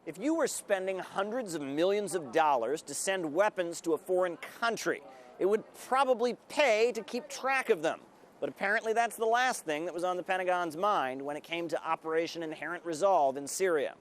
If you were spending hundreds of millions of dollars to send weapons to a foreign country, it would probably pay to keep track of them. But apparently that's the last thing that was on the Pentagon's mind when it came to Operation Inherent Resolve in Syria.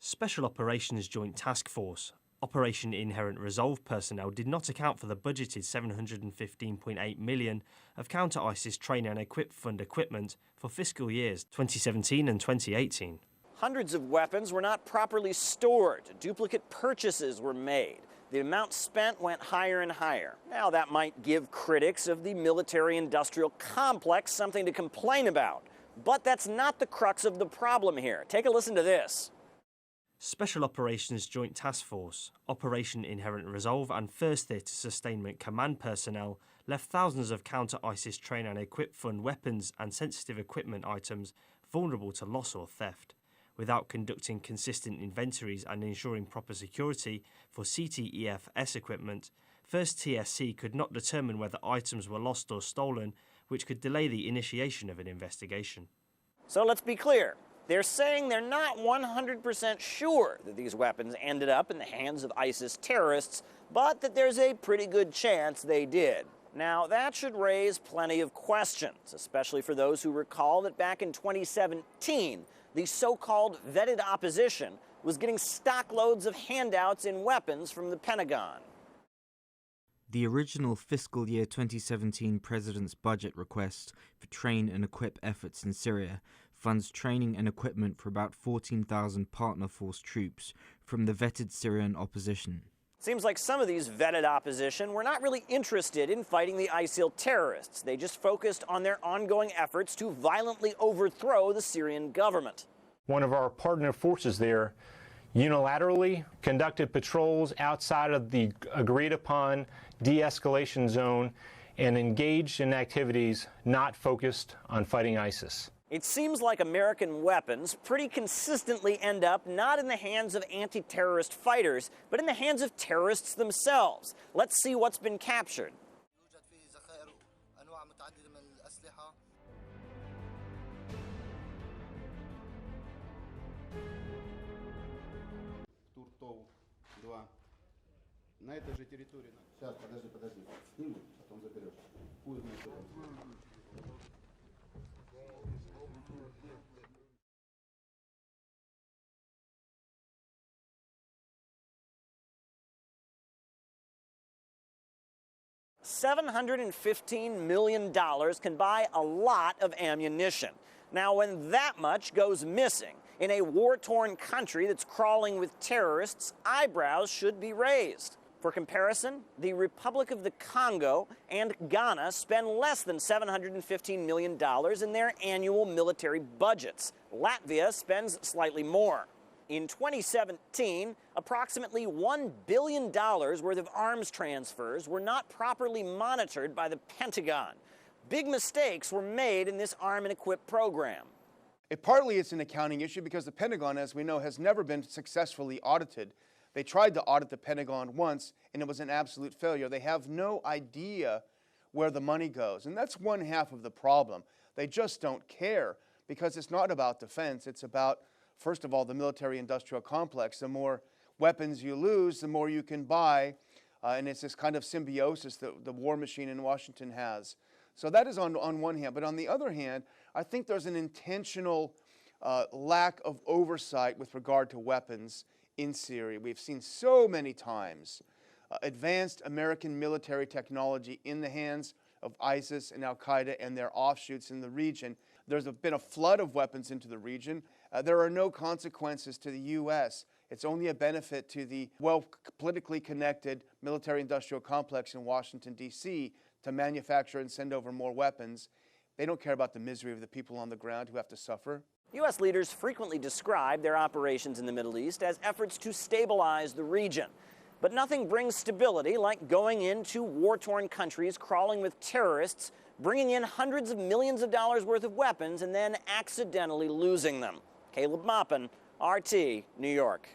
Special Operations Joint Task Force, Operation Inherent Resolve personnel did not account for the budgeted $715.8 million of counter-ISIS train and equip fund equipment for fiscal years 2017 and 2018. Hundreds of weapons were not properly stored. Duplicate purchases were made. The amount spent went higher and higher. Now, that might give critics of the military-industrial complex something to complain about. But that's not the crux of the problem here. Take a listen to this. Special Operations Joint Task Force, Operation Inherent Resolve and 1st Theatre Sustainment Command personnel left thousands of counter-ISIS train and equip fund weapons and sensitive equipment items vulnerable to loss or theft. Without conducting consistent inventories and ensuring proper security for CTEF-S equipment, 1st TSC could not determine whether items were lost or stolen, which could delay the initiation of an investigation. So let's be clear. They're saying they're not 100% sure that these weapons ended up in the hands of ISIS terrorists, but that there's a pretty good chance they did. Now, that should raise plenty of questions, especially for those who recall that back in 2017, the so-called vetted opposition was getting stockloads of handouts in weapons from the Pentagon. The original fiscal year 2017 President's budget request for train and equip efforts in Syria funds training and equipment for about 14,000 partner force troops from the vetted Syrian opposition. Seems like some of these vetted opposition were not really interested in fighting the ISIL terrorists. They just focused on their ongoing efforts to violently overthrow the Syrian government. One of our partner forces there unilaterally conducted patrols outside of the agreed-upon de-escalation zone and engaged in activities not focused on fighting ISIS. It seems like American weapons pretty consistently end up not in the hands of anti-terrorist fighters, but in the hands of terrorists themselves. Let's see what's been captured. $715 million can buy a lot of ammunition. Now, when that much goes missing in a war-torn country that's crawling with terrorists, eyebrows should be raised. For comparison, the Republic of the Congo and Ghana spend less than $715 million in their annual military budgets. Latvia spends slightly more. In 2017, approximately $1 billion worth of arms transfers were not properly monitored by the Pentagon. Big mistakes were made in this arm and equip program. Partly it's an accounting issue because the Pentagon, as we know, has never been successfully audited. They tried to audit the Pentagon once, and it was an absolute failure. They have no idea where the money goes, and that's one half of the problem. They just don't care because it's not about defense. It's about, first of all, the military-industrial complex. The more weapons you lose, the more you can buy, and it's this kind of symbiosis that the war machine in Washington has. So that is on one hand. But on the other hand, I think there's an intentional lack of oversight with regard to weapons in Syria. We've seen so many times advanced American military technology in the hands of ISIS and Al-Qaeda and their offshoots in the region. There's been a flood of weapons into the region. There are no consequences to the U.S. It's only a benefit to the politically connected military-industrial complex in Washington, D.C. to manufacture and send over more weapons. They don't care about the misery of the people on the ground who have to suffer. U.S. leaders frequently describe their operations in the Middle East as efforts to stabilize the region. But nothing brings stability like going into war-torn countries crawling with terrorists, bringing in hundreds of millions of dollars worth of weapons, and then accidentally losing them. Caleb Maupin, RT, New York.